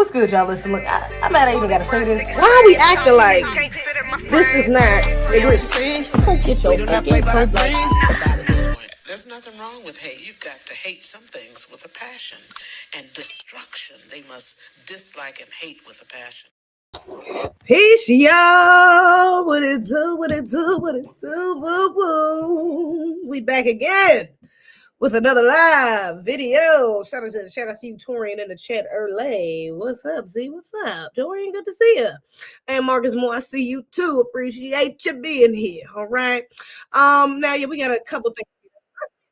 What's good, y'all? Listen, look, I'm mad I even gotta say this. Why are we acting like this is not get your fucking There's nothing wrong with hate. You've got to hate some things with a passion. And destruction, they must dislike and hate with a passion. Peace, y'all. What it do, what it do, what it do, boo boo. We back again with another live video. Shout out to the chat. I see you Torian in the chat early. What's up, Z? What's up? Torian, good to see you. And Marcus Moore, I see you too. Appreciate you being here. All right. Now we got a couple things.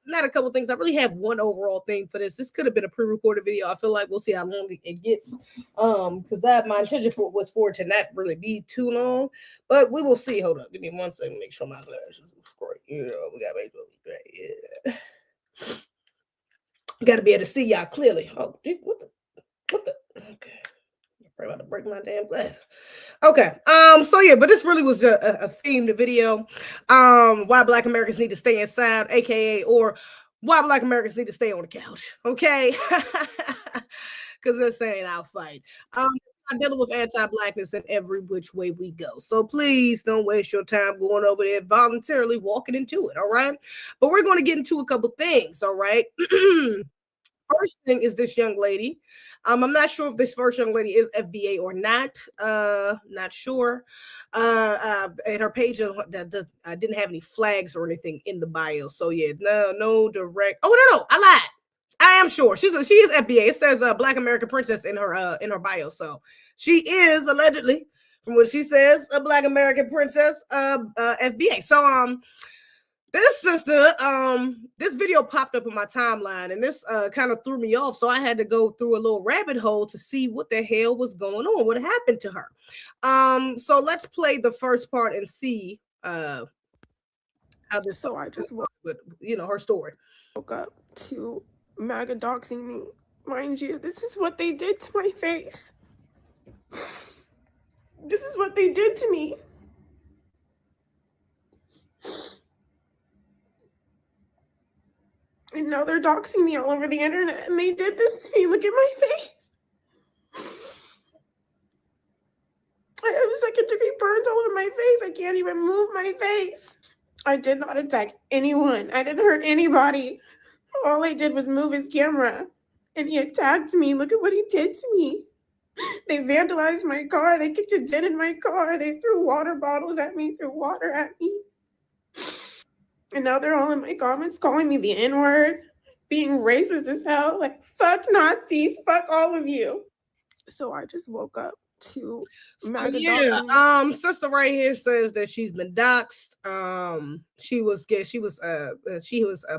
Not a couple things. I really have one overall thing for this. This could have been a pre-recorded video. I feel like we'll see how long it gets. Because my intention was for it to not really be too long. But we will see. Hold up. Give me 1 second. Make sure my glasses are great. You know, we gotta make sure we great. Yeah. Got to be able to see y'all clearly. Oh, gee, what the? Okay. I'm about to break my damn glass. Okay. So yeah, but this really was a themed video. Why Black Americans need to stay inside, aka or why Black Americans need to stay on the couch. Okay. Because they're saying I'll fight. I'm dealing with anti-Blackness in every which way we go. So please don't waste your time going over there voluntarily walking into it. All right. But we're going to get into a couple things. All right. First thing is this young lady. I'm not sure if this first young lady is FBA or not. Not sure. And her page I didn't have any flags or anything in the bio. So yeah, no direct. Oh no, I lied. I am sure she is FBA. It says Black American Princess in her bio. So she is allegedly, from what she says, a Black American Princess FBA. So this sister, this video popped up in my timeline, and this kind of threw me off. So I had to go through a little rabbit hole to see what the hell was going on, what happened to her. So let's play the first part and see how this. So I just woke, her story. Woke up to MAGA doxing me. Mind you, this is what they did to my face. This is what they did to me. And now they're doxing me all over the internet, and they did this to me. Look at my face. I have second-degree burns all over my face. I can't even move my face. I did not attack anyone. I didn't hurt anybody. All I did was move his camera, and he attacked me. Look at what he did to me. They vandalized my car. They kicked a dent in my car. They threw water bottles at me, threw water at me. And now they're all in my comments calling me the N-word, being racist as hell. Like, fuck Nazis, fuck all of you. So I just woke up to sister right here says that she's been doxxed. She was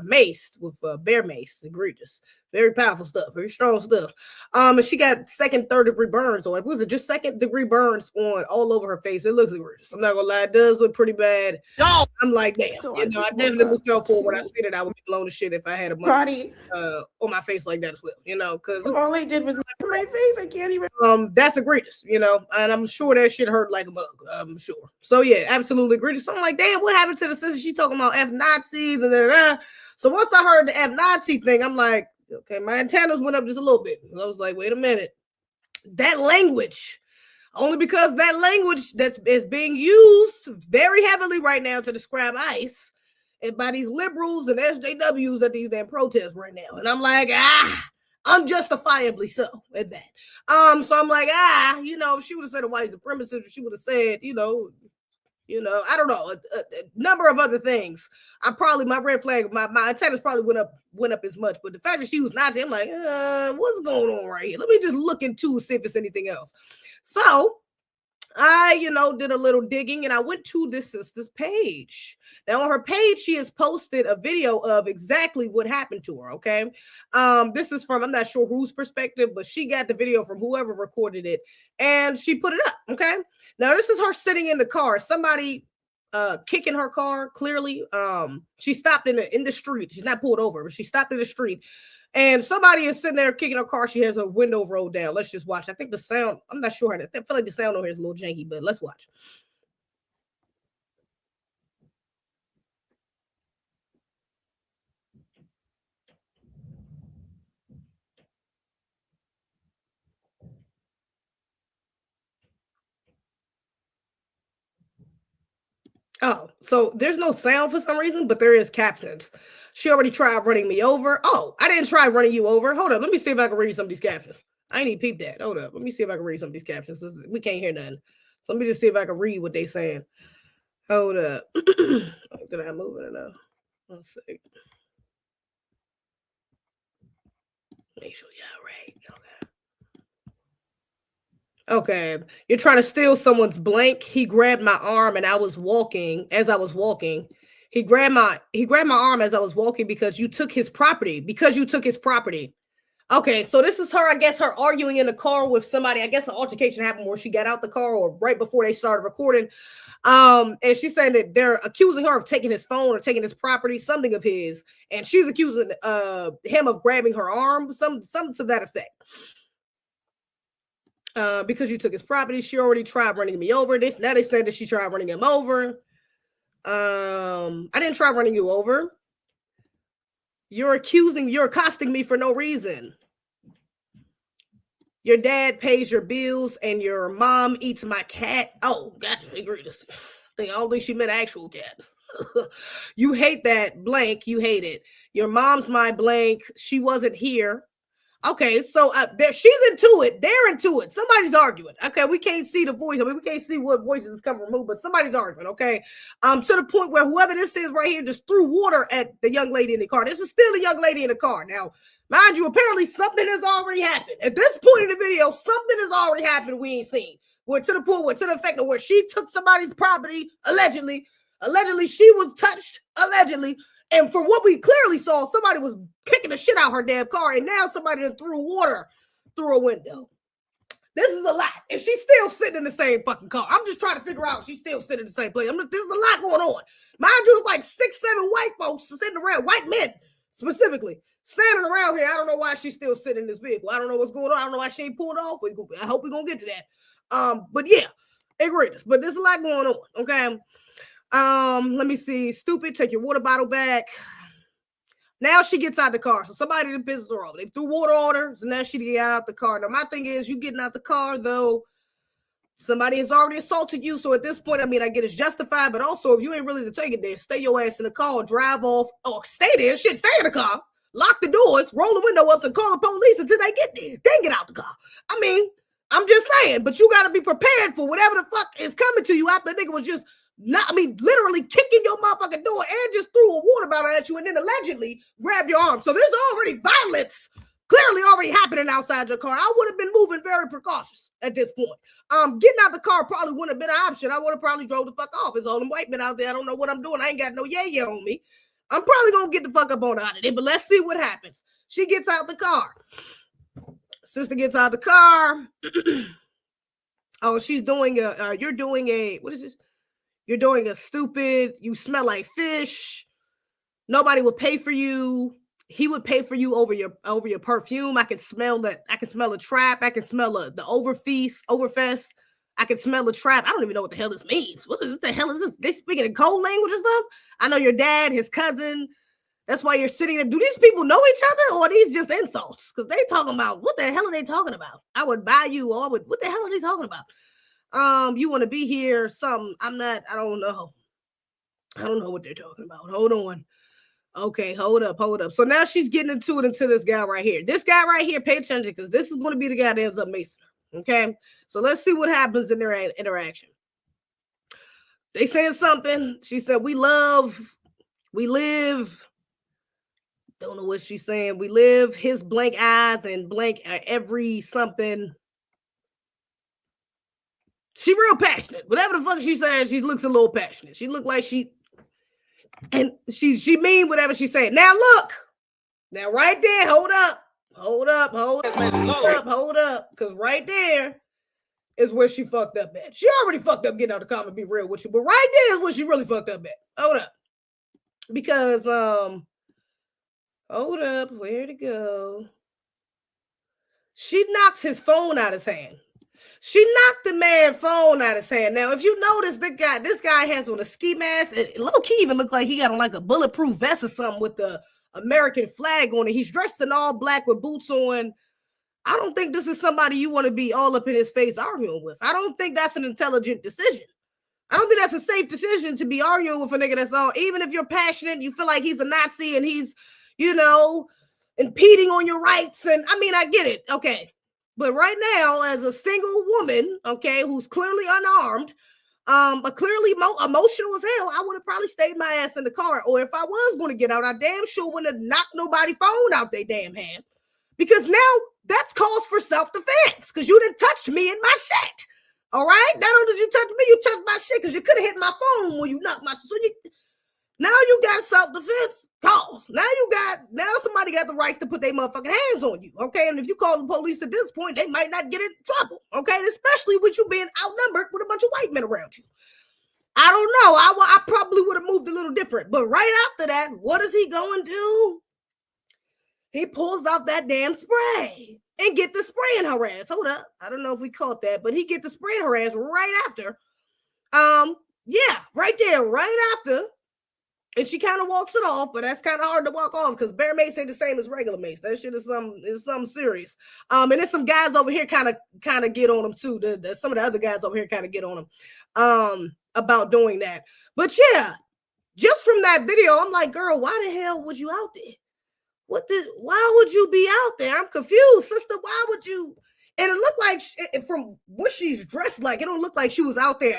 maced with bear mace, egregious. Very powerful stuff, very strong stuff. And she got second, third degree burns, or was it just second degree burns on all over her face? It looks egregious. I'm not gonna lie, it does look pretty bad. No, I'm like, damn. So I definitely felt for when I see that I would be blown to shit if I had a body on my face like that as well. Because all they did was my face. I can't even. That's egregious. And I'm sure that shit hurt like a bug. I'm sure. So yeah, absolutely egregious. So I'm like, damn, what happened to the sister? She talking about F Nazis and da. So once I heard the F Nazi thing, I'm like, okay, my antennas went up just a little bit. I was like, wait a minute. That language, only because that language is being used very heavily right now to describe ICE and by these liberals and SJWs at these damn protests right now. And I'm like, unjustifiably so at that. So I'm like, if she would have said a white supremacist, she would have said, I don't know, a number of other things. My red flag, my antennas probably went up as much. But the fact that she was Nazi, I'm like, what's going on right here? Let me just look into see if it's anything else. So I, did a little digging and I went to this sister's page. Now on her page, she has posted a video of exactly what happened to her. Okay. This is from, I'm not sure whose perspective, but she got the video from whoever recorded it and she put it up. Okay. Now this is her sitting in the car. Somebody kicking her car. Clearly, she stopped in the street. She's not pulled over, but she stopped in the street. And somebody is sitting there kicking her car. She has her window rolled down. Let's just watch. I think the sound, I'm not sure. I feel like the sound over here is a little janky, but let's watch. Oh, so there's no sound for some reason, but there is captions. She already tried running me over. Oh, I didn't try running you over. Hold up. Let me see if I can read some of these captions. I ain't even peep that. Hold up. Let me see if I can read some of these captions. We can't hear nothing. So let me just see if I can read what they saying. Hold up. Did I move it enough? Let's see. Make sure y'all right. Okay. You're trying to steal someone's blank. He grabbed my arm and I was walking. As I was walking, he grabbed my arm as I was walking because you took his property. Because you took his property. Okay, so this is her, I guess, her arguing in the car with somebody. I guess an altercation happened where she got out the car or right before they started recording. And she's saying that they're accusing her of taking his phone or taking his property, something of his, and she's accusing him of grabbing her arm, something to that effect. Because you took his property, she already tried running me over. Now they said that she tried running him over. I didn't try running you over. You're accosting me for no reason. Your dad pays your bills and your mom eats my cat. Oh, gotcha. I don't think she meant actual cat. You hate that blank. You hate it. Your mom's my blank. She wasn't here. Okay, so she's into it. They're into it. Somebody's arguing. Okay, we can't see the voice. I mean, we can't see what voices is coming from who, but somebody's arguing. Okay, to the point where whoever this is right here just threw water at the young lady in the car. This is still a young lady in the car. Now, mind you, apparently something has already happened. At this point in the video, something has already happened we ain't seen. Where to the point where, to the effect of where she took somebody's property, allegedly she was touched, allegedly. And from what we clearly saw, somebody was kicking the shit out her damn car, and now somebody threw water through a window. This is a lot, and she's still sitting in the same fucking car. I'm just trying to figure out she's still sitting in the same place. This is a lot going on. Mind you, it's like 6, 7 white folks sitting around, white men specifically, standing around here. I don't know why she's still sitting in this vehicle. I don't know what's going on. I don't know why she ain't pulled off. I hope we're gonna get to that. But yeah, egregious. But there's a lot going on. Okay. Let me see. Stupid, take your water bottle back. Now she gets out the car. So somebody done pissed her off. They threw water on her. So now she get out the car. Now my thing is, you getting out the car though, somebody has already assaulted you. So at this point, I mean, I get it's justified, but also if you ain't really to take it there, stay your ass in the car, or drive off, or stay there, stay in the car, lock the doors, roll the window up, and call the police until they get there. Then get out the car. I mean, I'm just saying, but you got to be prepared for whatever the fuck is coming to you after the nigga was just literally kicking your motherfucking door and just threw a water bottle at you and then allegedly grabbed your arm. So there's already violence clearly already happening outside your car. I would have been moving very precautious at this point. Getting out the car probably wouldn't have been an option. I would have probably drove the fuck off. It's all them white men out there. I don't know what I'm doing. I ain't got no yeah on me. I'm probably gonna get the fuck up on out of it, but let's see what happens. She gets out the car. Sister gets out the car. Oh, she's doing you're doing a, what is this? You're doing a stupid, you smell like fish. Nobody would pay for you. He would pay for you over your perfume. I can smell that. I can smell a trap. I can smell the overfest. I can smell a trap. I don't even know what the hell this means. What the hell is this? They speaking in code language or something? I know your dad, his cousin. That's why you're sitting there. Do these people know each other or are these just insults? Because they talking about, what the hell are they talking about? I would buy you, or what the hell are they talking about? You want to be here, something. I don't know. I don't know what they're talking about. Hold on. Okay, hold up. So now she's getting into this guy right here. This guy right here, pay attention, because this is going to be the guy that ends up macing her. Okay, so let's see what happens in their interaction. They saying something. She said, we live. Don't know what she's saying. We live, his blank eyes and blank every something. She real passionate. Whatever the fuck she says, she looks a little passionate. She look like she mean whatever she's saying. Now look. Now right there, hold up. Because right there is where she fucked up at. She already fucked up getting out of the car, to be real with you. But right there is where she really fucked up at. Hold up. Because, hold up. Where'd it go? She knocks his phone out of his hand. She knocked the man's phone out of his hand. Now, if you notice, this guy has on a ski mask. It low-key even looked like he got on like a bulletproof vest or something with the American flag on it. He's dressed in all black with boots on. I don't think this is somebody you want to be all up in his face arguing with. I don't think that's an intelligent decision. I don't think that's a safe decision to be arguing with a nigga that's all, even if you're passionate, you feel like he's a Nazi and he's, you know, impeding on your rights. And I mean, I get it. Okay. But right now, as a single woman, okay, who's clearly unarmed, but clearly emotional as hell, I would have probably stayed my ass in the car. Or if I was going to get out, I damn sure wouldn't have knocked nobody's phone out their damn hand. Because now that's cause for self-defense. Because you done touched me in my shit. All right? Not only did you touch me, you touched my shit because you could have hit my phone when you knocked my shit. So now you got a self-defense cause. Now somebody got the rights to put their motherfucking hands on you. Okay? And if you call the police at this point, they might not get in trouble. Okay? And especially with you being outnumbered with a bunch of white men around you. I don't know. I probably would have moved a little different. But right after that, what is he going to do? He pulls out that damn spray and get the spray in her ass. Hold up. I don't know if we caught that, but he get the spray in her ass right after. Yeah, right there, right after. And she kind of walks it off, but that's kind of hard to walk off because bear mace ain't the same as regular mace. That shit is something serious. And there's some guys over here kind of get on them too. Some of the other guys over here kind of get on them about doing that. But yeah, just from that video, I'm like, girl, why the hell was you out there? Why would you be out there? I'm confused, sister. Why would you? And it looked like, from what she's dressed like, it don't look like she was out there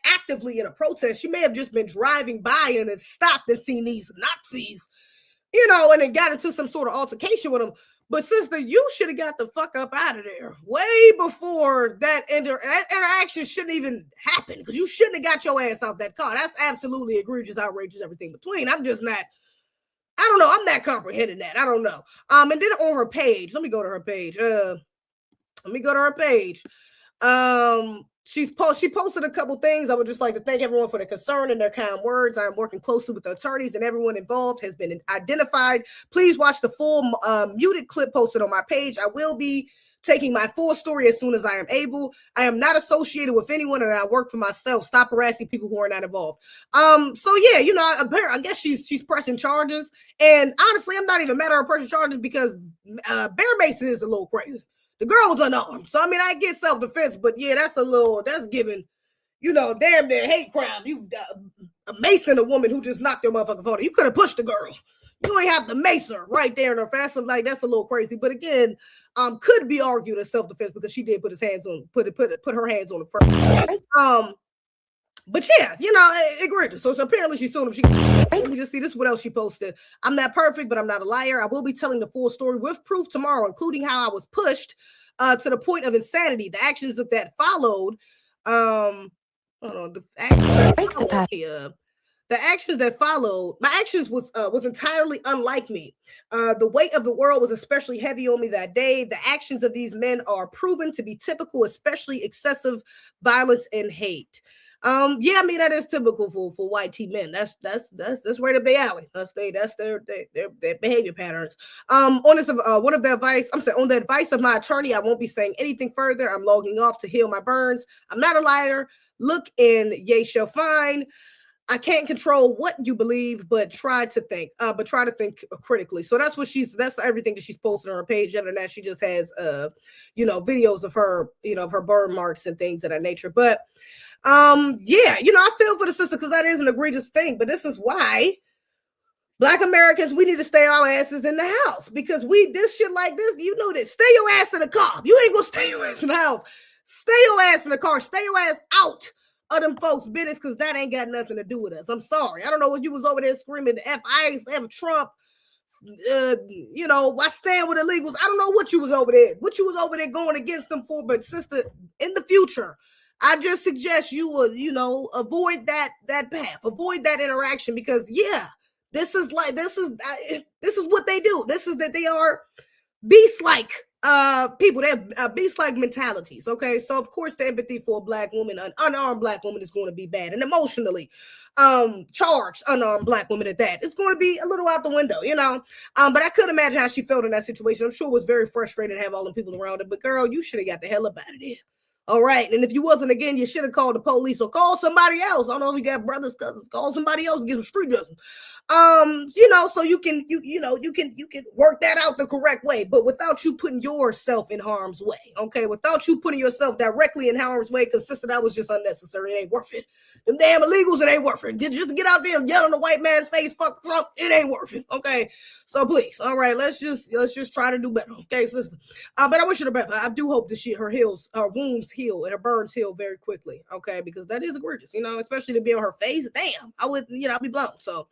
actively in a protest. She may have just been driving by and then stopped and seen these Nazis, you know, and then got into some sort of altercation with them. But sister, you should have got the fuck up out of there way before that interaction shouldn't even happen, because you shouldn't have got your ass out that car. That's absolutely egregious, outrageous, everything between. I'm just not. I don't know. I'm not comprehending that. I don't know. And then on her page, let me go to her page. She posted a couple things. I would just like to thank everyone for the concern and their kind words. I am working closely with the attorneys, and everyone involved has been identified. Please watch the full muted clip posted on my page. I will be taking my full story as soon as I am able. I am not associated with anyone, and I work for myself. Stop harassing people who are not involved. So yeah, you know, I guess she's pressing charges, and honestly, I'm not even mad at her pressing charges because Bear Mason is a little crazy. The girl was unarmed, so I mean, I get self-defense, but yeah, that's giving, you know, damn near hate crime. You a Mason, a woman who just knocked your motherfucking phone. You could have pushed the girl. You ain't have to mace her right there in her face. Like, that's a little crazy. But again, could be argued as self-defense because she did put her hands on the first. But yeah, you know, egregious. So apparently she sued him. Let me just see this. What else she posted? I'm not perfect, but I'm not a liar. I will be telling the full story with proof tomorrow, including how I was pushed to the point of insanity. The actions that followed. The actions that followed, my actions was entirely unlike me. The weight of the world was especially heavy on me that day. The actions of these men are proven to be typical, especially excessive violence and hate. Yeah, I mean, that is typical for white tea men. That's right up their alley. That's their behavior patterns. On the advice of my attorney, I won't be saying anything further. I'm logging off to heal my burns. I'm not a liar. Look and ye shall find. I can't control what you believe, but try to think critically. So that's everything that she's posted on her page. Other than that, she just has, videos of her, of her burn marks and things of that nature. But, yeah, I feel for the sister because that is an egregious thing. But this is why Black Americans, we need to stay our asses in the house, because this shit like this, you know that. Stay your ass in the car. You ain't gonna stay your ass in the house. Stay your ass in the car. Stay your ass out of them folks' business, because that ain't got nothing to do with us. I'm sorry. I don't know if you was over there screaming F ICE, F Trump, I stand with illegals. I don't know what you was over there going against them for. But sister, in the future, I just suggest you would, avoid that path, avoid that interaction, because yeah, this is what they do. This is that they are beast-like people. They have beast-like mentalities. Okay, so of course the empathy for a Black woman, an unarmed Black woman, is going to be bad, and emotionally charged unarmed Black woman at that, it's going to be a little out the window, but I could imagine how she felt in that situation. I'm sure it was very frustrating to have all the people around her. But girl, you should have got the hell up out of there. All right. And if you wasn't, again, you should have called the police or call somebody else. I don't know if you got brothers, cousins, call somebody else and get some street justice. So you can work that out the correct way, but without you putting yourself in harm's way. Okay, without you putting yourself directly in harm's way, because sister, that was just unnecessary. It ain't worth it. Them damn illegals, it ain't worth it. Just get out there and yell in the white man's face, fuck Trump, it ain't worth it. Okay, so please, all right, let's just try to do better. Okay, sister. But I wish her the best. I do hope that her wounds heal and her burns heal very quickly. Okay, because that is egregious, especially to be on her face. Damn, I would, I'd be blown. So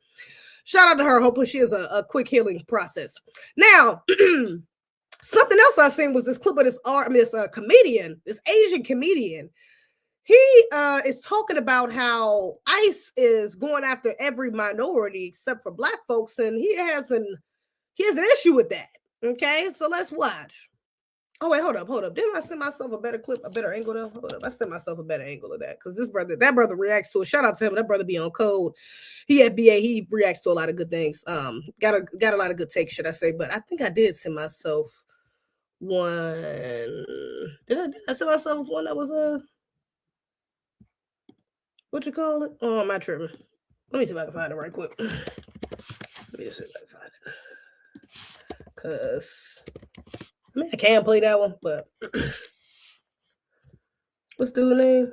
shout out to her. Hopefully she has a quick healing process. Now, something else I seen was this clip of this comedian, this Asian comedian. He is talking about how ICE is going after every minority except for Black folks, and he has an issue with that. Okay, so let's watch. Oh wait, hold up. Didn't I send myself a better clip, a better angle though? Hold up, I sent myself a better angle of that because that brother reacts to it. Shout out to him. That brother be on code. He at BA. He reacts to a lot of good things. Got a lot of good takes, should I say? But I think I did send myself one. Did I send myself one that was what you call it? Oh, am I tripping? Let me see if I can find it right quick. Let me just see if I can find it. Cause I can play that one, but what's the dude's name?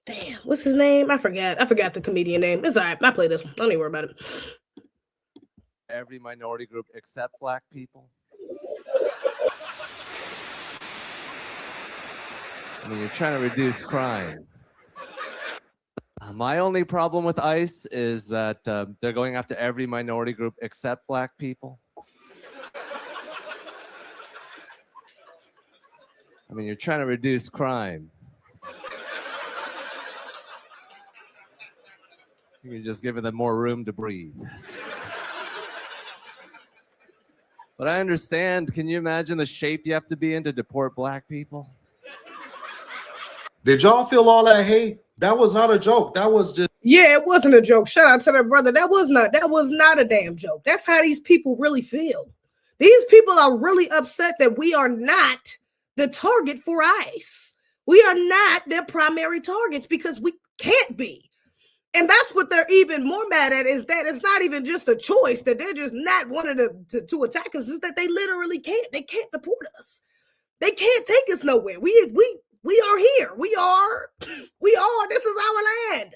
Damn, what's his name? I forgot the comedian name. It's all right. I play this one. Don't even worry about it. Every minority group except Black people. I mean, you're trying to reduce crime. My only problem with ICE is that they're going after every minority group except Black people. I mean, you're trying to reduce crime. You're just giving them more room to breathe. But I understand. Can you imagine the shape you have to be in to deport Black people? Did y'all feel all that hate? That was not a joke. That was just... Yeah, it wasn't a joke. Shout out to that brother. That was not a damn joke. That's how these people really feel. These people are really upset that we are not the target for ICE. We are not their primary targets because we can't be. And that's what they're even more mad at, is that it's not even just a choice, that they're just not wanting to attack us, is that they literally can't. They can't deport us. They can't take us nowhere. We are here. We are. This is our land.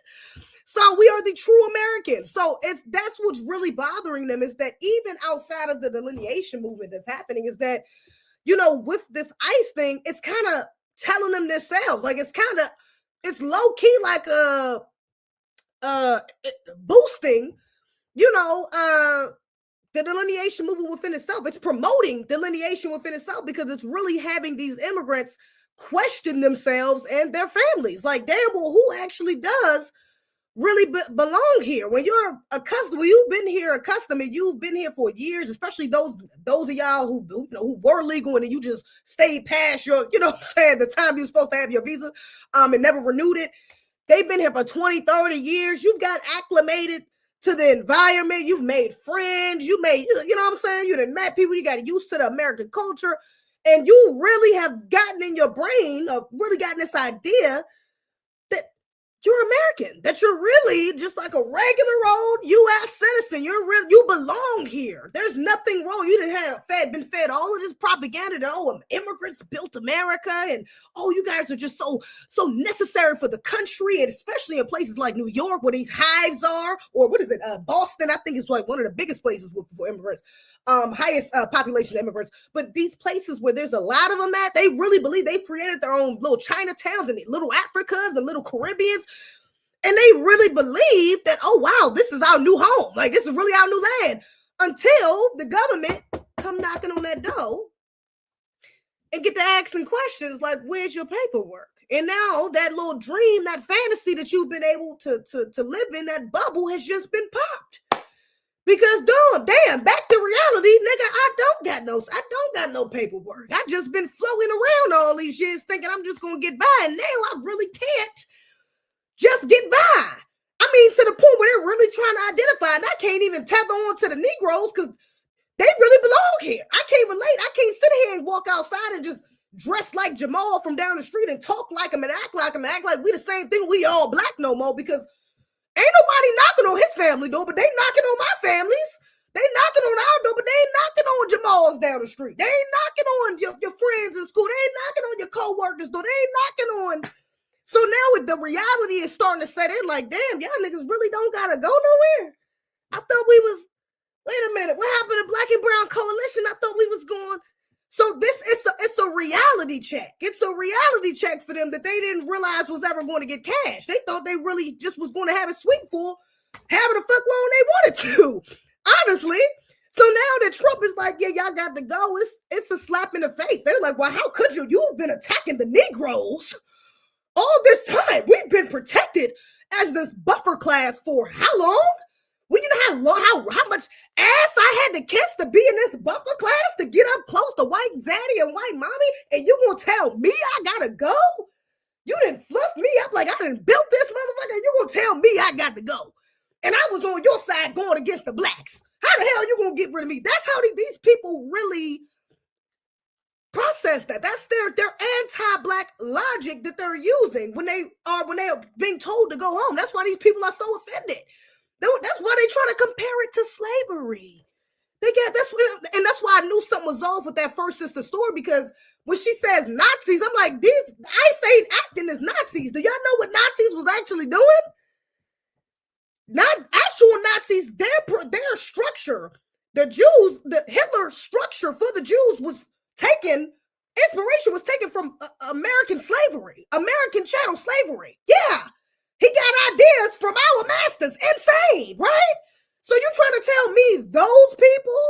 So we are the true Americans. So that's what's really bothering them, is that even outside of the delineation movement that's happening, is that, with this ICE thing, it's kind of telling them themselves. Like it's low key like boosting, the delineation movement within itself. It's promoting delineation within itself because it's really having these immigrants question themselves and their families. Like, damn, well, who actually does really belong here? When you're accustomed, when you've been here accustomed, and you've been here for years, especially those of y'all who were legal and you just stayed past your, the time you're supposed to have your visa, and never renewed it. They've been here for 20, 30 years. You've got acclimated to the environment. You've made friends. You made, what I'm saying? You done met people. You got used to the American culture. And you really have gotten in your brain, really gotten this idea that you're American, that you're really just like a regular old U.S. citizen. You belong here. There's nothing wrong. You didn't been fed all of this propaganda that, immigrants built America, and you guys are just so necessary for the country, and especially in places like New York where these hives are, or what is it, Boston, I think is like one of the biggest places for immigrants. Highest population of immigrants, but these places where there's a lot of them at, they really believe they've created their own little Chinatowns and little Africas and little Caribbeans, and they really believe that, oh wow, this is our new home, like this is really our new land, until the government come knocking on that door and get to asking questions like, where's your paperwork? And now that little dream, that fantasy that you've been able to live in, that bubble has just been popped. Because damn, back to reality, nigga, I don't got no paperwork. I just been floating around all these years thinking I'm just gonna get by, and now I really can't just get by. I mean, to the point where they're really trying to identify, and I can't even tether on to the Negroes because they really belong here. I can't relate. I can't sit here and walk outside and just dress like Jamal from down the street and talk like him and act like him and act like we the same thing. We all black no more because ain't nobody knocking on his family door, but they knocking on my families. They knocking on our door, but they ain't knocking on Jamal's down the street. They ain't knocking on your friends in school. They ain't knocking on your co-workers door. They ain't knocking on. So now with the reality is starting to set in like, damn, y'all niggas really don't gotta go nowhere. I thought we was, wait a minute, what happened to Black and Brown Coalition? I thought we was going. So it's a reality check. It's a reality check for them that they didn't realize was ever going to get cash. They thought they really just was going to have a sweep full, having the fuck loan they wanted to. Honestly. So now that Trump is like, yeah, y'all got to go, it's a slap in the face. They're like, well, how could you? You've been attacking the Negroes all this time. We've been protected as this buffer class for how long? Well, you know how much ass I had to kiss to be in this buffer class to get up close to white zaddy and white mommy, and you gonna tell me I gotta go? You didn't fluff me up like I done built this motherfucker, and you gonna tell me I got to go? And I was on your side going against the blacks. How the hell you gonna get rid of me? That's how these people really process that. That's their anti-black logic that they're using when they are being told to go home. That's why these people are so offended. That's why they try to compare it to slavery. That's why I knew something was off with that first sister story, because when she says Nazis, I'm like, I ain't acting as Nazis. Do y'all know what Nazis was actually doing? Not actual Nazis, their structure, the Jews, the Hitler structure for the Jews was taken, inspiration was taken from American slavery, American chattel slavery. Yeah, he got ideas from our masters. Insane, right? So you're trying to tell me those people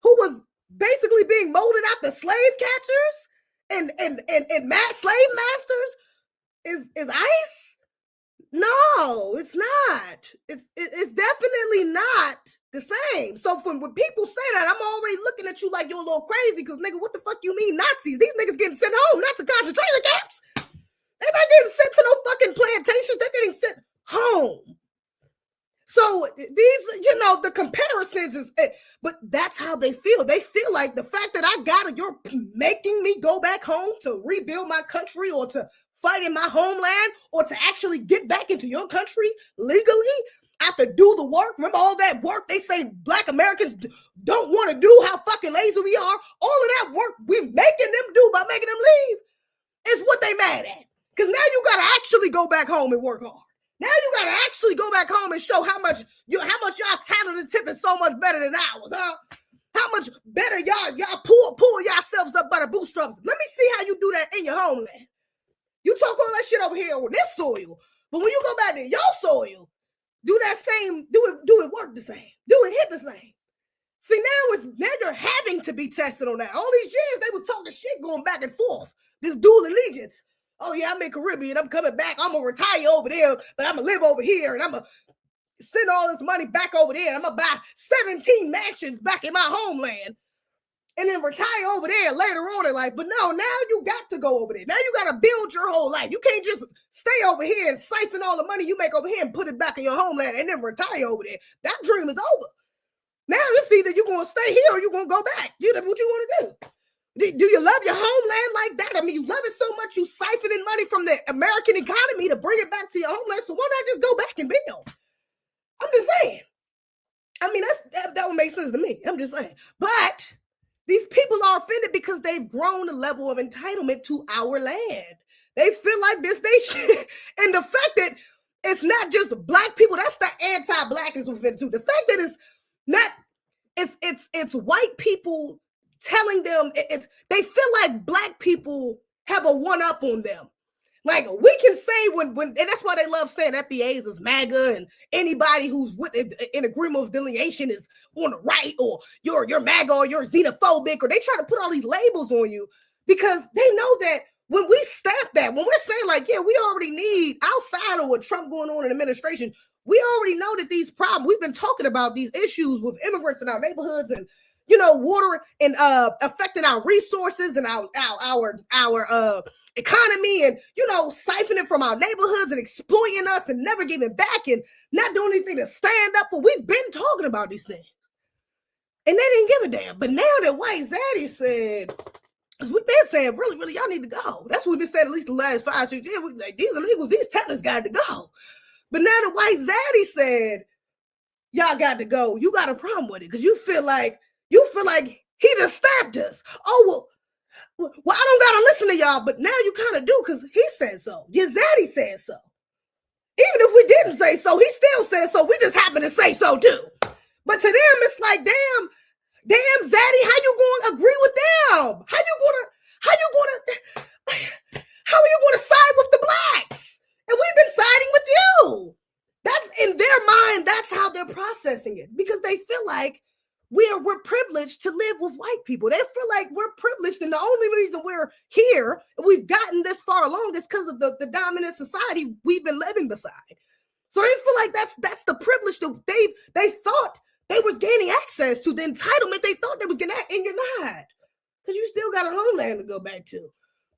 who was basically being molded after slave catchers and slave masters is ICE? No, it's not. It's definitely not the same. So when people say that, I'm already looking at you like you're a little crazy, because nigga, what the fuck you mean Nazis? These niggas getting sent home, not to concentration camps. They're not getting sent to no fucking plantations. They're getting sent home. So these, the comparisons is, but that's how they feel. They feel like the fact that you're making me go back home to rebuild my country, or to fight in my homeland, or to actually get back into your country legally. I have to do the work. Remember all that work they say Black Americans don't want to do, how fucking lazy we are. All of that work we're making them do by making them leave is what they mad at. Because now you got to actually go back home and work hard. Now you got to actually go back home and show how much y'all talent and tip is so much better than ours, huh? How much better y'all pull yourselves up by the bootstraps. Let me see how you do that in your homeland. You talk all that shit over here on this soil, but when you go back to your soil, do that same, do it work the same, do it hit the same. See, now you're having to be tested on that. All these years they was talking shit going back and forth. This dual allegiance. Oh yeah, I'm in Caribbean, I'm coming back, I'm gonna retire over there, but I'm gonna live over here, and I'm gonna send all this money back over there, and I'm gonna buy 17 mansions back in my homeland, and then retire over there later on in life. But no, now you got to go over there. Now you got to build your whole life. You can't just stay over here and siphon all the money you make over here and put it back in your homeland and then retire over there. That dream is over. Now it's either you're going to stay here or you're going to go back. What you want to do? Do you love your homeland like that? I mean, you love it so much, you siphoning money from the American economy to bring it back to your homeland. So why not just go back and build? I'm just saying. I mean, that would make sense to me. I'm just saying. But these people are offended because they've grown a level of entitlement to our land. They feel like this nation. And the fact that it's not just Black people, that's the anti-Blackness we've been to. The fact that it's not, it's white people telling them, they feel like Black people have a one-up on them. Like, we can say when, and that's why they love saying FBAs is MAGA, and anybody who's in agreement with delineation is on the right, or you're MAGA, or you're xenophobic, or they try to put all these labels on you because they know that when we stamp that, when we're saying like, yeah, we already need, outside of what Trump going on in administration, we already know that these problems, we've been talking about these issues with immigrants in our neighborhoods, and water and affecting our resources and our economy, and siphoning from our neighborhoods and exploiting us and never giving back and not doing anything to stand up for. We've been talking about these things, and they didn't give a damn. But now that White Zaddy said, Because we've been saying, really, y'all need to go. That's what we've been saying at least the last 5, 6 years. We like, these illegals, these tellers got to go. But now the white zaddy said, y'all got to go. You got a problem with it because you feel like he just stabbed us. Oh, well, I don't got to listen to y'all, but now you kind of do because he said so. Your zaddy said so. Even if we didn't say so, he still said so. We just happen to say so too. But to them, it's like, damn, zaddy, how you going to agree with them? How are you going to side with the blacks? And we've been siding with you. That's in their mind. That's how they're processing it because they feel like we're privileged to live with white people. They feel like we're privileged, and the only reason we're here and we've gotten this far along is because of the dominant society we've been living beside. So they feel like that's the privilege that they thought they was gaining access to, the entitlement they thought they was getting at, and you're not, because you still got a homeland to go back to.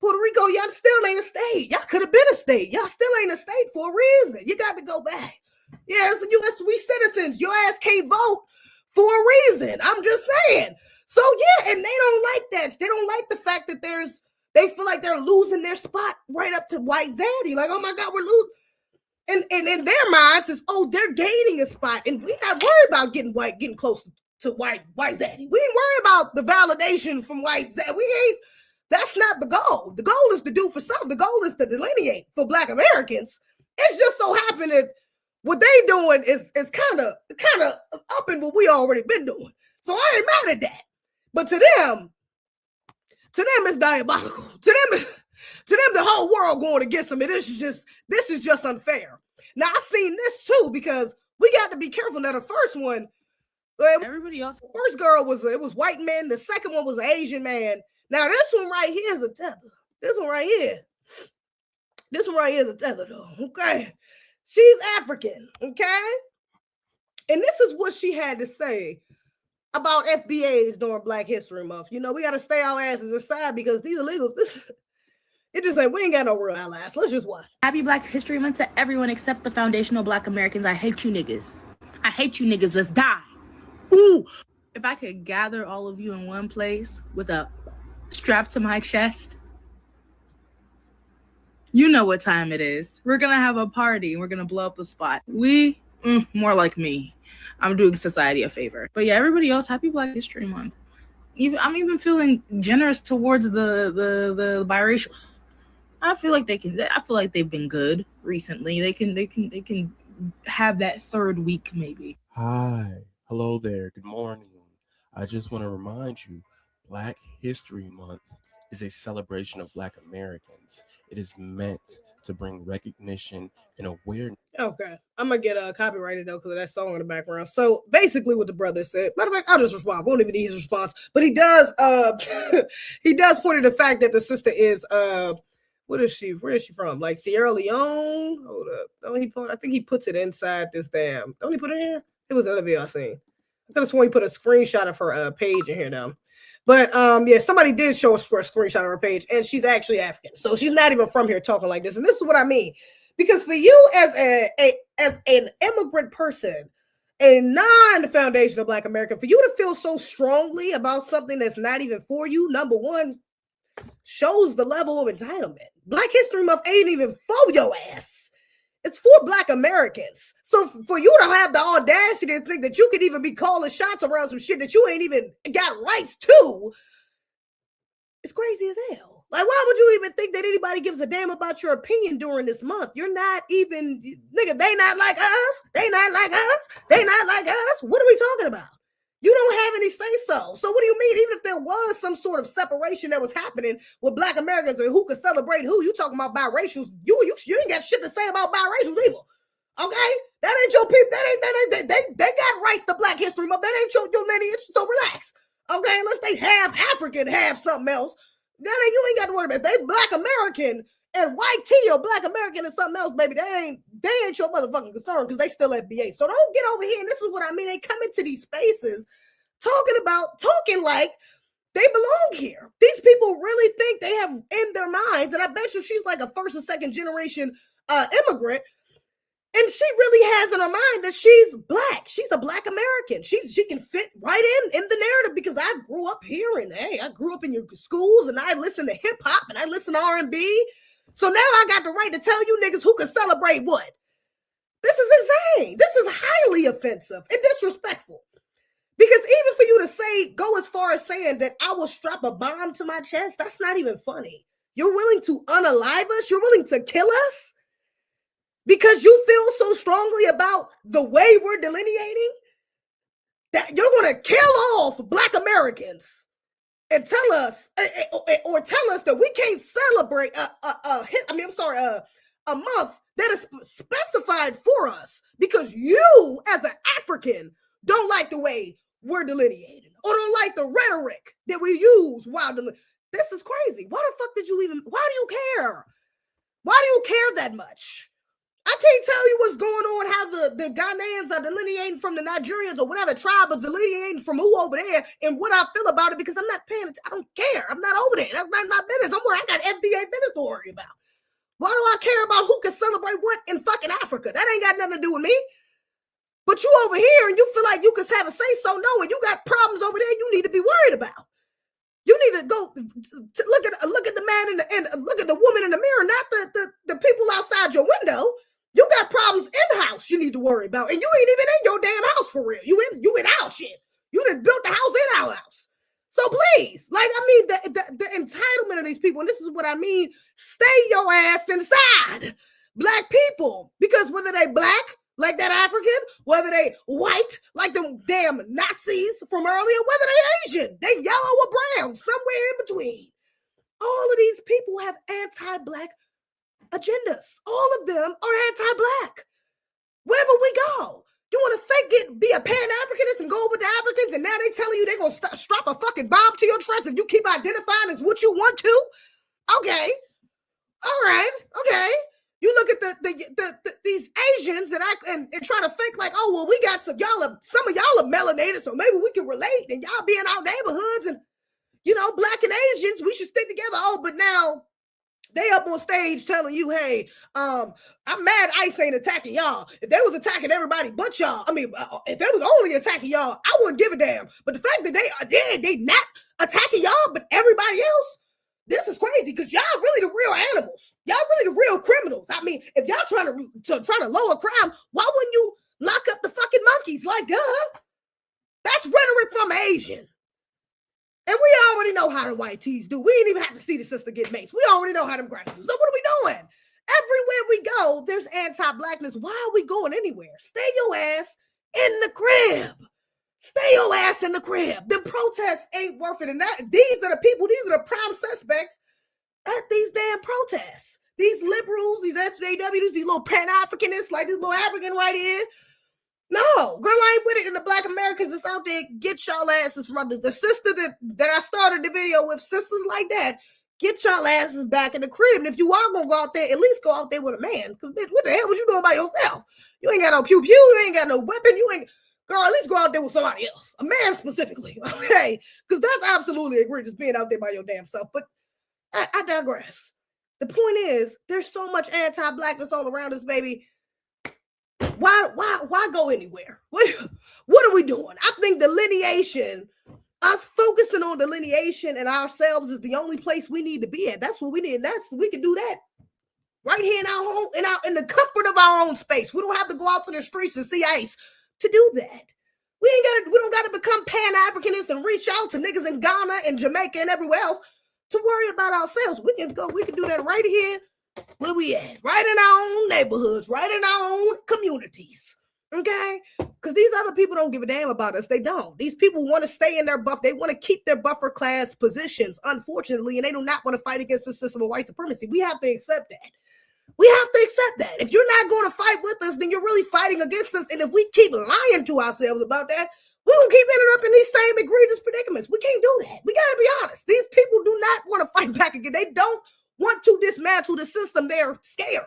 Puerto Rico, y'all still ain't a state. Y'all could have been a state. Y'all still ain't a state for a reason. You got to go back. Yeah, it's we citizens. Your ass can't vote for a reason. I'm just saying. So yeah, and they don't like that. They don't like the fact that they feel like they're losing their spot right up to white zaddy. Like, oh my God, we're losing. And in their minds is, oh, they're gaining a spot, and we're not worried about getting close to white zaddy. We ain't worried about the validation from white zaddy. That's not the goal. The goal is to do for some. The goal is to delineate for Black Americans. It's just so happened that what they doing is kind of up in what we already been doing. So I ain't mad at that. But to them it's diabolical. To them the whole world going against them. And this is just unfair. Now I seen this too because we got to be careful. Now the first one, everybody else, the first girl was white man. The second one was an Asian man. Now this one right here is a tether. This one right here is a tether though. Okay. She's African, okay? And this is what she had to say about FBAs during Black History Month. You know, we got to stay our asses aside because these illegals, it just ain't, we ain't got no real allies. Let's just watch. Happy Black History Month to everyone except the foundational Black Americans. I hate you niggas. I hate you niggas. Let's die. Ooh. If I could gather all of you in one place with a strap to my chest, you know what time it is. We're gonna have a party and we're gonna blow up the spot. More like me. I'm doing society a favor. But yeah, everybody else, happy Black History Month. I'm even feeling generous towards the biracials. I feel like they've been good recently. They can have that third week maybe. Hi, hello there, good morning. I just want to remind you, Black History Month is a celebration of Black Americans. It is meant to bring recognition and awareness. Okay, I'm gonna get copyrighted though because of that song in the background. So basically, what the brother said. Matter of fact, I'll just respond. We don't even need his response, but he does. He does point to the fact that the sister is what is she? Where is she from? Like Sierra Leone? Hold up. Don't he put? I think he puts it inside this damn. Don't he put it here? It was the other video I seen. I could have sworn he put a screenshot of her page in here now. But yeah, somebody did show a screenshot of her page, and she's actually African, so she's not even from here talking like this. And this is what I mean, because for you as an immigrant person, a non-foundational Black American, for you to feel so strongly about something that's not even for you, number one, shows the level of entitlement. Black History Month ain't even for your ass. It's for Black Americans. So for you to have the audacity to think that you could even be calling shots around some shit that you ain't even got rights to, it's crazy as hell. Like, why would you even think that anybody gives a damn about your opinion during this month? You're not even, nigga, they not like us. They not like us. They not like us. What are we talking about? You don't have any say-so. So what do you mean? Even if there was some sort of separation that was happening with Black Americans and who could celebrate who, you talking about biracials, you ain't got shit to say about biracials either. Okay? That ain't your people. They got rights to Black History Month. That ain't your lineage. So relax. Okay? Unless they have African, have something else. You ain't got to worry about it. They Black American and white tea or Black American and something else, baby. They ain't your motherfucking concern because they still FBA. So don't get over here. And this is what I mean. They come into these spaces talking like they belong here. These people really think they have in their minds, and I bet you she's like a first or second generation immigrant. And she really has in her mind that she's black. She's a black American. She can fit right in the narrative because I grew up here and hey, I grew up in your schools and I listen to hip hop and I listen to R&B. So now I got the right to tell you niggas who can celebrate what. This is insane. This is highly offensive and disrespectful. Because even for you to say, go as far as saying that I will strap a bomb to my chest, that's not even funny. You're willing to unalive us? You're willing to kill us? Because you feel so strongly about the way we're delineating that you're going to kill off Black Americans and tell us, or tell us that we can't celebrate a month that is specified for us because you, as an African, don't like the way we're delineating or don't like the rhetoric that we use while this is crazy. Why the fuck did you even? Why do you care? Why do you care that much? I can't tell you what's going on, how the Ghanaians are delineating from the Nigerians or whatever tribe is delineating from who over there and what I feel about it because I'm not paying attention. I don't care. I'm not over there. That's not my business. I'm where I got FBA business to worry about. Why do I care about who can celebrate what in fucking Africa? That ain't got nothing to do with me. But you over here and you feel like you can have a say-so. No, and you got problems over there you need to be worried about. You need to go to look at the man and look at the woman in the mirror, not the people outside your window. You got problems in house you need to worry about, and you ain't even in your damn house for real. You in our shit. You done built the house in our house. So please, like I mean, the entitlement of these people, and this is what I mean. Stay your ass inside, Black people, because whether they Black like that African, whether they white like them damn Nazis from earlier, whether they Asian, they yellow or brown, somewhere in between. All of these people have anti-Black agendas. All of them are anti-Black. Wherever we go, you want to fake it, be a pan-Africanist and go with the Africans, and now they telling you they're going to strap a fucking bomb to your chest if you keep identifying as what you want to? Okay. All right. Okay. You look at these Asians and try to fake like, oh, well, we got some of y'all are melanated, so maybe we can relate, and y'all be in our neighborhoods, and, you know, Black and Asians, we should stick together. Oh, but now they up on stage telling you, hey, I'm mad ICE ain't attacking y'all. If they was attacking everybody but y'all, I mean, if they was only attacking y'all, I wouldn't give a damn. But the fact that they not attacking y'all, but everybody else, this is crazy because y'all really the real animals. Y'all really the real criminals. I mean, if y'all trying to lower crime, why wouldn't you lock up the fucking monkeys? Like, duh. That's rhetoric from Asian. And we already know how the white tees do. We ain't even have to see the sister get maced. We already know how them grass do. So what are we doing? Everywhere we go, there's anti-Blackness. Why are we going anywhere? Stay your ass in the crib. Stay your ass in the crib. Them protests ain't worth it. And these are the people, these are the prime suspects at these damn protests. These liberals, these SJWs, these little Pan-Africanists, like this little African right here. No, girl, I ain't with it. And the Black Americans that's out there, get y'all asses from the sister that I started the video with, sisters like that, get y'all asses back in the crib. And if you are going to go out there, at least go out there with a man. Because, bitch, what the hell was you doing by yourself? You ain't got no pew-pew. You ain't got no weapon. You ain't... Girl, at least go out there with somebody else. A man specifically, okay? Because that's absolutely egregious being out there by your damn self. But I digress. The point is, there's so much anti-Blackness all around us, baby. Why go anywhere? What are we doing? I think delineation, us focusing on delineation and ourselves is the only place we need to be at. That's what we need. We can do that right here in our home, in the comfort of our own space. We don't have to go out to the streets and see ICE to do that. We don't gotta become Pan-Africanists and reach out to niggas in Ghana and Jamaica and everywhere else to worry about ourselves. We can do that right here where we at, right in our own neighborhoods, right in our own communities. Okay? Because these other people don't give a damn about us. They don't. These people want to stay in their they want to keep their buffer class positions, unfortunately, and they do not want to fight against the system of white supremacy. We have to accept that. We have to accept that. If you're not going to fight with us, then you're really fighting against us. And if we keep lying to ourselves about that, we're going to keep ending up in these same egregious predicaments. We can't do that. We got to be honest. These people do not want to fight back again. They don't want to dismantle the system. They're scared.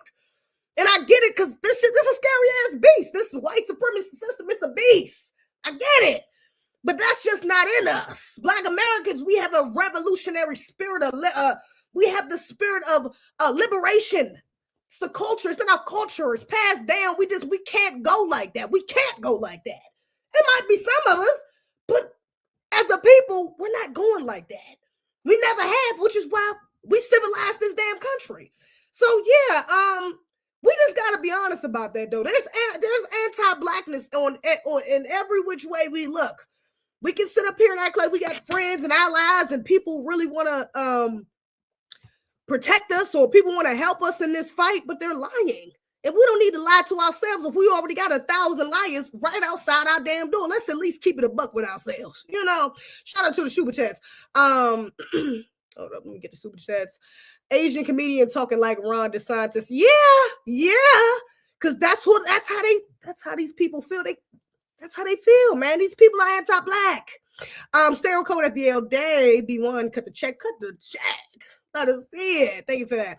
And I get it because this is a scary-ass beast. This white supremacy system is a beast. I get it. But that's just not in us. Black Americans, we have a revolutionary spirit of, we have the spirit of liberation. the culture. It's in our culture. It's passed down. We can't go like that. We can't go like that. It might be some of us, but as a people, we're not going like that. We never have, which is why we civilized this damn country. So yeah, we just gotta be honest about that though. There's anti-Blackness on in every which way we look. We can sit up here and act like we got friends and allies and people really want to protect us or people want to help us in this fight, but they're lying. And we don't need to lie to ourselves if we already got 1,000 liars right outside our damn door. Let's at least keep it a buck with ourselves. You know, shout out to the super chats. Hold up, let me get the super chats. Asian comedian talking like Ron DeSantis. Yeah. Cause that's how these people feel. That's how they feel, man. These people are anti-Black. Stereo code FBL day B1, cut the check. Let us see it. Thank you for that.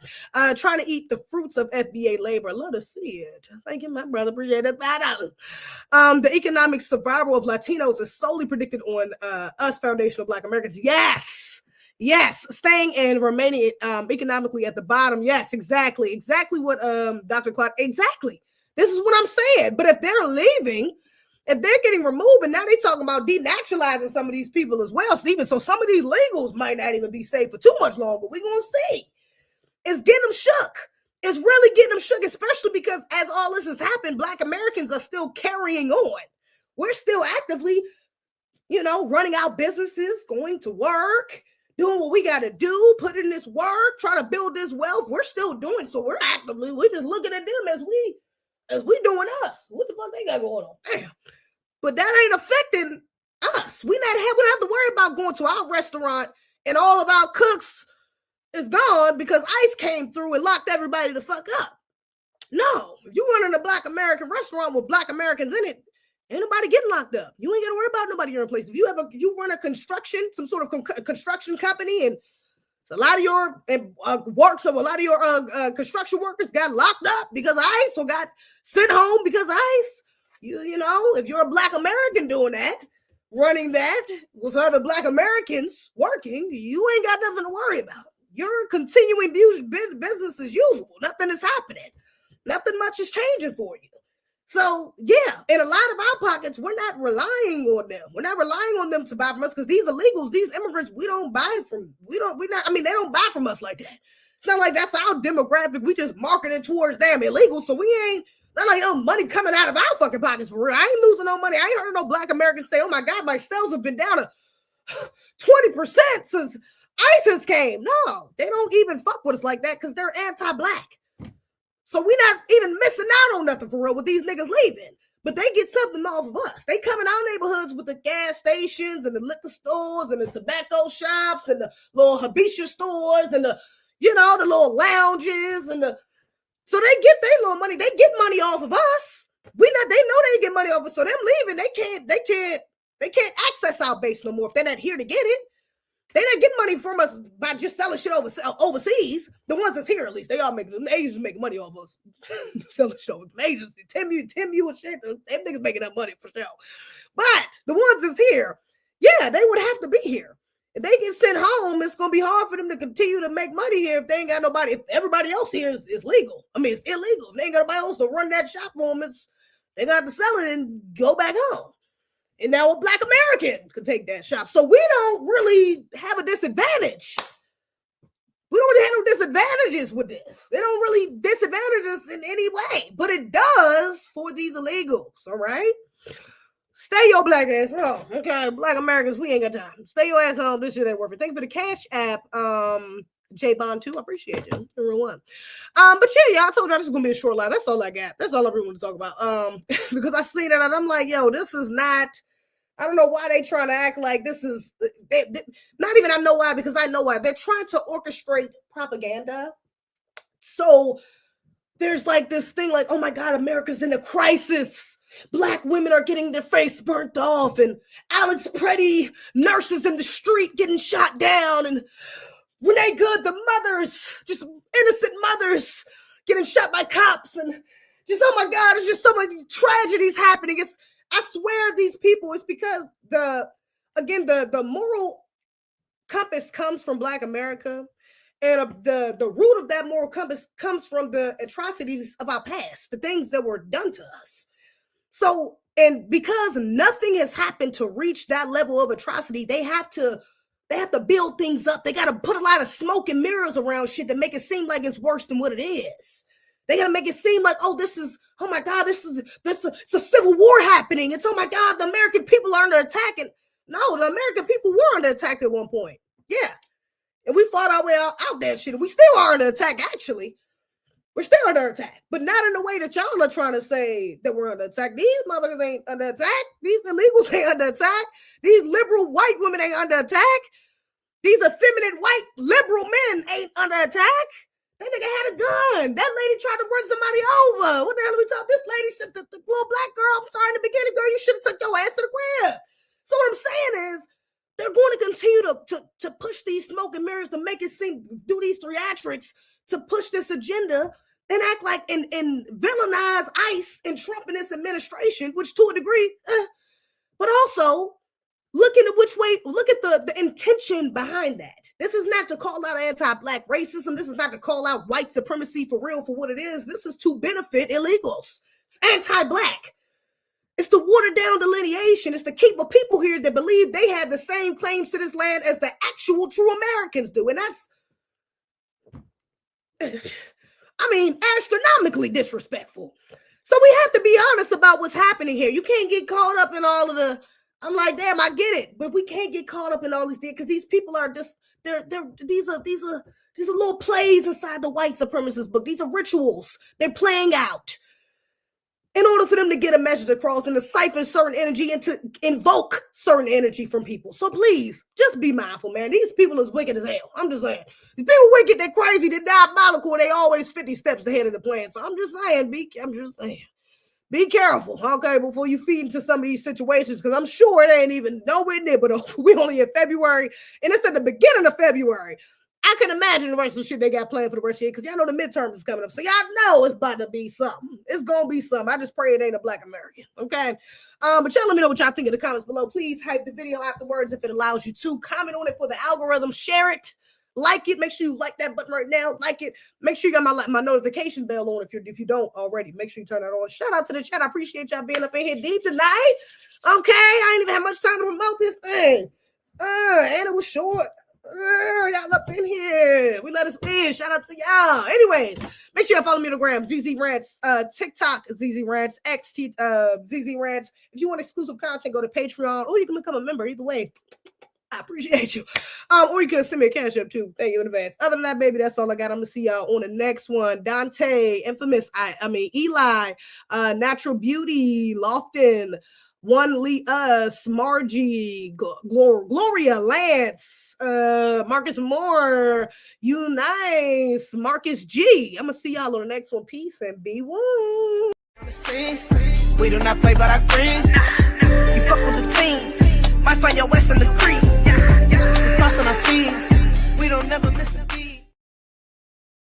Trying to eat the fruits of FBA labor. Let us see it. Thank you, my brother. Appreciate it. The economic survival of Latinos is solely predicted on us, Foundation of Black Americans. Yes. Staying and remaining economically at the bottom. Yes, exactly what Dr. Clark. Exactly. This is what I'm saying. But if they're leaving, if they're getting removed, and now they're talking about denaturalizing some of these people as well. So some of these legals might not even be safe for too much longer. We're going to see. It's getting them shook. It's really getting them shook, especially because as all this has happened, Black Americans are still carrying on. We're still actively, running our businesses, going to work, doing what we got to do, putting in this work, trying to build this wealth. We're still doing so. We're just looking at them as we doing us. What the fuck they got going on? Damn. But that ain't affecting us. We don't have to worry about going to our restaurant and all of our cooks is gone because ICE came through and locked everybody the fuck up. No, if you run in a Black American restaurant with Black Americans in it, ain't nobody getting locked up. You ain't got to worry about nobody in your place. If you run a construction, some sort of construction company, and a lot of your construction workers got locked up because ICE or got sent home because ICE. If you're a Black American doing that, running that with other Black Americans working, you ain't got nothing to worry about. You're continuing business as usual. Nothing is happening. Nothing much is changing for you. So yeah, in a lot of our pockets, we're not relying on them. We're not relying on them to buy from us because these illegals, these immigrants, they don't buy from us like that. It's not like that's our demographic. We just marketing towards them illegals. So we ain't, not like no money coming out of our fucking pockets for real. I ain't losing no money. I ain't heard no Black Americans say, oh my God, my sales have been down to 20% since ISIS came. No, they don't even fuck with us like that because they're anti-Black. So we're not even missing out on nothing for real with these niggas leaving. But they get something off of us. They come in our neighborhoods with the gas stations and the liquor stores and the tobacco shops and the little habisha stores and the little lounges and so they get their little money. They get money off of us. They know they get money off us. So them leaving, they can't access our base no more if they're not here to get it. They don't get money from us by just selling shit overseas. The ones that's here, at least, they all make them Asians make money off us. Selling shit over Asians, Tim you and shit. Them niggas making that money for sure. But the ones that's here, yeah, they would have to be here. If they get sent home, it's gonna be hard for them to continue to make money here if they ain't got nobody. If everybody else here is legal, it's illegal. If they ain't got nobody else to run that shop for them, they got to sell it and go back home. And now a Black American could take that shop. So we don't really have a disadvantage. We don't really have no disadvantages with this. They don't really disadvantage us in any way, but it does for these illegals, all right? Stay your Black ass home. Okay, Black Americans, we ain't got time. Stay your ass home. This shit ain't worth it. Thank you for the Cash App, J-Bond 2. I appreciate you. Everyone. But yeah, y'all, I told y'all this is gonna be a short live. That's all I got. That's all I really want to talk about. Because I seen it and I'm like, yo, this is not. I don't know why they trying to act like this is. Not even I know why, because I know why. They're trying to orchestrate propaganda. So there's like this thing like, oh my God, America's in a crisis. Black women are getting their face burnt off, and Alex Preddy nurses in the street getting shot down, and Renee Good, the mothers, just innocent mothers getting shot by cops, and just, oh my God, it's just so many tragedies happening. I swear these people, it's because the moral compass comes from Black America, And the root of that moral compass comes from the atrocities of our past, the things that were done to us. So, and because nothing has happened to reach that level of atrocity, they have to build things up. They got to put a lot of smoke and mirrors around shit to make it seem like it's worse than what it is. They got to make it seem like, oh my God, it's a civil war happening. It's, oh my God, the American people are under attack. And no, the American people were under attack at one point. Yeah. And we fought our way out that shit. We still are under attack, actually. We're still under attack, but not in the way that y'all are trying to say that we're under attack. These motherfuckers ain't under attack. These illegals ain't under attack. These liberal white women ain't under attack. These effeminate white liberal men ain't under attack. That nigga had a gun. That lady tried to run somebody over. What the hell are we talking? This lady said, the little black girl, I'm sorry in the beginning, girl, you should have took your ass to the crib. So what I'm saying is, they're going to continue to push these smoke and mirrors to make it seem, do these theatrics to push this agenda and act like and villainize ICE and Trump and this administration, which to a degree, but also look at the intention behind that. This is not to call out anti-black racism. This is not to call out white supremacy for real for what it is. This is to benefit illegals. It's anti-black. It's to water down delineation. It's to keep the people here that believe they have the same claims to this land as the actual true Americans do. And that's, I mean, astronomically disrespectful. So we have to be honest about what's happening here. You can't get caught up in all of the, I'm like, damn, I get it. But we can't get caught up in all these things because these people are just, these are little plays inside the white supremacist book. These are rituals they're playing out in order for them to get a message across and to siphon certain energy and to invoke certain energy from people. So please, just be mindful, man. These people is wicked as hell. I'm just saying. These people wicked, they're crazy, they're diabolical, and they always 50 steps ahead of the plan. So I'm just saying, be careful, okay, before you feed into some of these situations, because I'm sure it ain't even nowhere near, but we only in February, and it's at the beginning of February. I can imagine the rest of the shit they got planned for the rest of the year, because y'all know the midterms is coming up. So y'all know it's about to be something. It's going to be something. I just pray it ain't a Black American, okay? But y'all let me know what y'all think in the comments below. Please hype the video afterwards if it allows you to. Comment on it for the algorithm. Share it. Like it. Make sure you like that button right now. Like it. Make sure you got my notification bell on if you don't already. Make sure you turn that on. Shout out to the chat. I appreciate y'all being up in here deep tonight. Okay? I ain't even had much time to promote this thing. And it was short. Y'all up in here. We let us in. Shout out to y'all. Anyways, make sure y'all follow me on the gram. ZZ Rants, TikTok, ZZ Rants, ZZ Rants. If you want exclusive content, go to Patreon, or you can become a member. Either way, I appreciate you. Or you can send me a cash up too. Thank you in advance. Other than that, baby, that's all I got. I'm gonna see y'all on the next one. Dante, Infamous, Eli, Natural Beauty, Lofton, One Lee Us, Margie, Gloria, Lance, Marcus Moore, You Nice, Marcus G. I'm gonna see y'all on the next one. Peace and be one. We do not play, but I green. You fuck with the team. Might find your West in the creek. We crossing our T's. We don't never miss a beat.